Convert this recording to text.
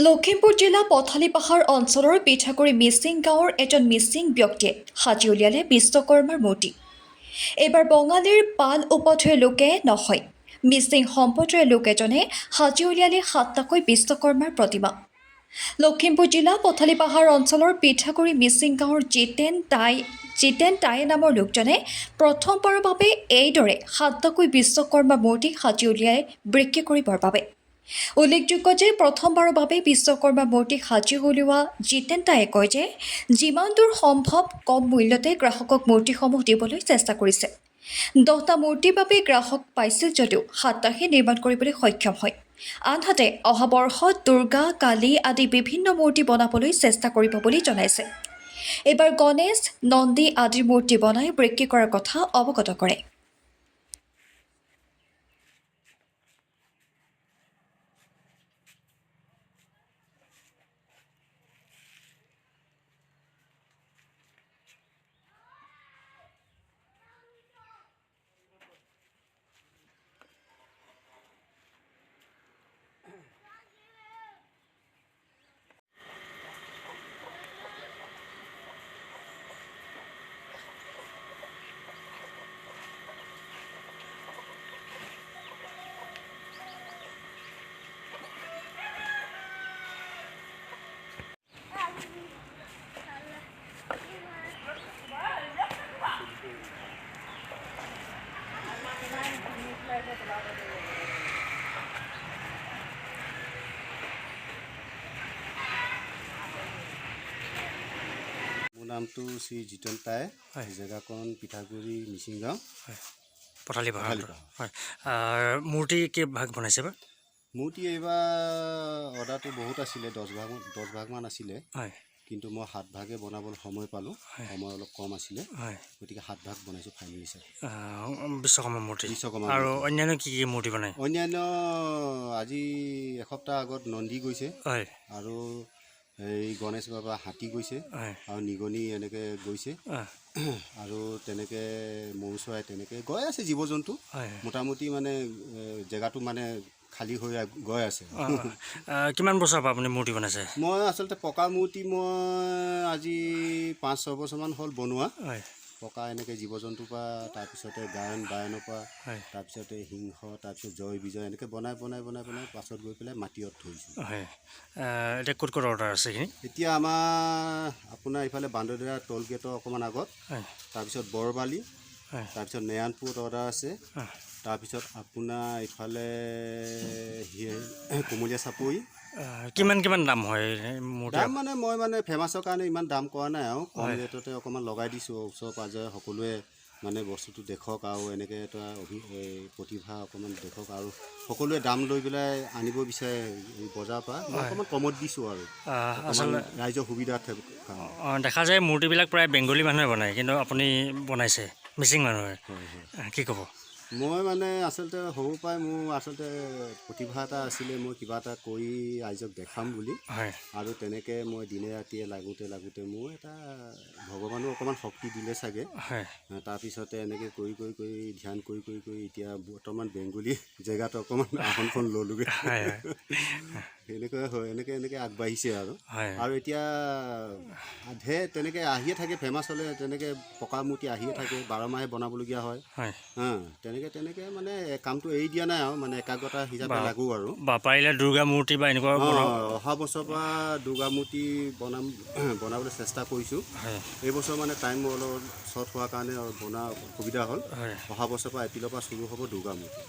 লখিমপুৰ জিলা পথালি পাহাৰ অঞ্চলৰ পিঠাগুৰি মিচিং গাঁৱৰ এজন মিচিং ব্যক্তিয়ে সাজি উলিয়ালে বিশ্বকৰ্মাৰ মূৰ্তি। এইবাৰ বঙালীৰ পাল উপথৈৰ লোকে নহয়, মিচিং সম্প্ৰদায়ৰ লোক এজনে সাজি উলিয়ালে 7টাকৈ বিশ্বকৰ্মাৰ প্ৰতিমা। লখিমপুৰ জিলা পথালি পাহাৰ অঞ্চলৰ পিঠাগুৰি মিচিং গাঁৱৰ জিতেন টাই নামৰ লোকজনে প্ৰথমবাৰৰ বাবে এইদৰে 7টাকৈ বিশ্বকৰ্মা মূৰ্তি সাজি উলিয়াই বিক্ৰী কৰিবৰ বাবে। উল্লেখযোগ্য যে প্ৰথমবাৰৰ বাবে বিশ্বকৰ্মা মূৰ্তি সাজি উলিওৱা জিতেন টায়ে কয় যে যিমান দূৰ সম্ভৱ কম মূল্যতে গ্ৰাহকক মূৰ্তিসমূহ দিবলৈ চেষ্টা কৰিছে। 10টা মূৰ্তিৰ বাবে গ্ৰাহক পাইছিল যদিও 7টাহে নিৰ্মাণ কৰিবলৈ সক্ষম হয়। আনহাতে অহা বৰ্ষত দুৰ্গা, কালী আদি বিভিন্ন মূৰ্তি বনাবলৈ চেষ্টা কৰিব বুলি জনাইছে। এইবাৰ গণেশ, নন্দী আদিৰ মূৰ্তি বনাই বিক্ৰী কৰাৰ কথা অৱগত কৰে। মোৰ নামটো শ্ৰী জিতেন টাই, জেগাকণ পিঠাগুৰি মিচিং গাঁও, পথালি পাহাৰ। হয়, মূৰ্তি কেইভাগ বনাইছে বা? মূৰ্তি এইবাৰ অৰ্ডাৰটো বহুত আছিলে, 10 ভাগমান আছিলে, কিন্তু মই 7 ভাগে বনাবলৈ সময় পালোঁ, সময় অলপ কম আছিলে, গতিকে 7 ভাগ বনাইছোঁ ফাইনেল হিচাপে। বিশ্বকৰ্মা মূৰ্তি আৰু অন্যান্য কি কি মূৰ্তি বনায়? অন্যান্য আজি এসপ্তাহ আগত নন্দী গৈছে, আৰু এই গণেশ বাবা হাতী গৈছে, আৰু নিগনি এনেকৈ গৈছে, আৰু তেনেকৈ মৌ চৰাই তেনেকৈ গৈ আছে জীৱ জন্তু। মোটামুটি মানে জেগাটো মানে খালী হৈ গৈ আছে। কিমান বছৰৰ পৰা আপুনি মূৰ্তি বনাইছে? মই আচলতে পকা মূৰ্তি মই আজি 5-6 বছৰমান হ'ল বনোৱা। পকা এনেকৈ জীৱ জন্তুৰ পৰা, তাৰপিছতে গায়ন বায়নৰ পৰা, তাৰপিছতে সিংহ, তাৰপিছত জয় বিজয় এনেকৈ বনাই পাছত গৈ পেলাই মাটিত থৈছোঁ। এতিয়া ক'ত অৰ্ডাৰ আছে এইখিনি? এতিয়া আমাৰ আপোনাৰ ইফালে বান্দৰদেৱা টল গেটৰ অকণমান আগত, তাৰপিছত বৰবালি, তাৰপিছত নেয়ানপুৰত অৰ্ডাৰ আছে, তাৰপিছত আপোনাৰ ইফালে কুমলীয়া চাপৰি। কিমান দাম হয়? দাম মানে মই ফেমাছৰ কাৰণে ইমান দাম কৰা নাই, আৰু কম ৰেটতে অকণমান লগাই দিছোঁ। ওচৰ পাঁজৰে সকলোৱে মানে বস্তুটো দেখক, আৰু এনেকৈ এটা প্ৰতিভা অকণমান দেখক, আৰু সকলোৱে দাম লৈ পেলাই আনিব বিচাৰে বজাৰৰ পৰা। মই অকণমান কমত দিছোঁ আৰু আচলতে ৰাইজৰ সুবিধাৰ্থে। দেখা যায় মূৰ্তিবিলাক প্ৰায় বেংগলী মানুহে বনায়, কিন্তু আপুনি বনাইছে মিচিং মানুহে, কি ক'ব? মই আচলতে সৰুৰ পৰাই মোৰ আচলতে প্ৰতিভা এটা আছিলে, মই কিবা এটা কৰি ৰাইজক দেখাম বুলি, আৰু তেনেকৈ মই দিনে ৰাতিয়ে লাগোঁতে মোৰ এটা ভগৱানেও অকণমান শক্তি দিলে চাগে। তাৰপিছতে এনেকৈ কৰি ধ্যান কৰি এতিয়া বৰ্তমান বেংগলী জেগাত অকণমান আসনখন ল'লোগৈ। সেনেকৈ হয়, এনেকৈ আগবাঢ়িছে আৰু এতিয়া ঢেৰ তেনেকৈ আহিয়ে থাকে, ফেমাছ হ'লে তেনেকৈ পকা মূৰ্তি আহিয়ে থাকে, 12 মাহে বনাবলগীয়া হয়। তেনেকৈ মানে কামটো এৰি দিয়া নাই, আৰু মানে একাগ্ৰতা হিচাপে লাগো আৰু পাৰিলে দুৰ্গা মূৰ্তি বা এনেকুৱা অহা বছৰৰ পৰা দুৰ্গা মূৰ্তি বনাবলৈ চেষ্টা কৰিছোঁ। এইবছৰ মানে টাইম অলপ শ্বৰ্ট হোৱাৰ কাৰণে বনোৱা অসুবিধা হ'ল। অহা বছৰৰ পৰা এপ্ৰিলৰ পৰা চুৰু হ'ব দুৰ্গা মূৰ্তি।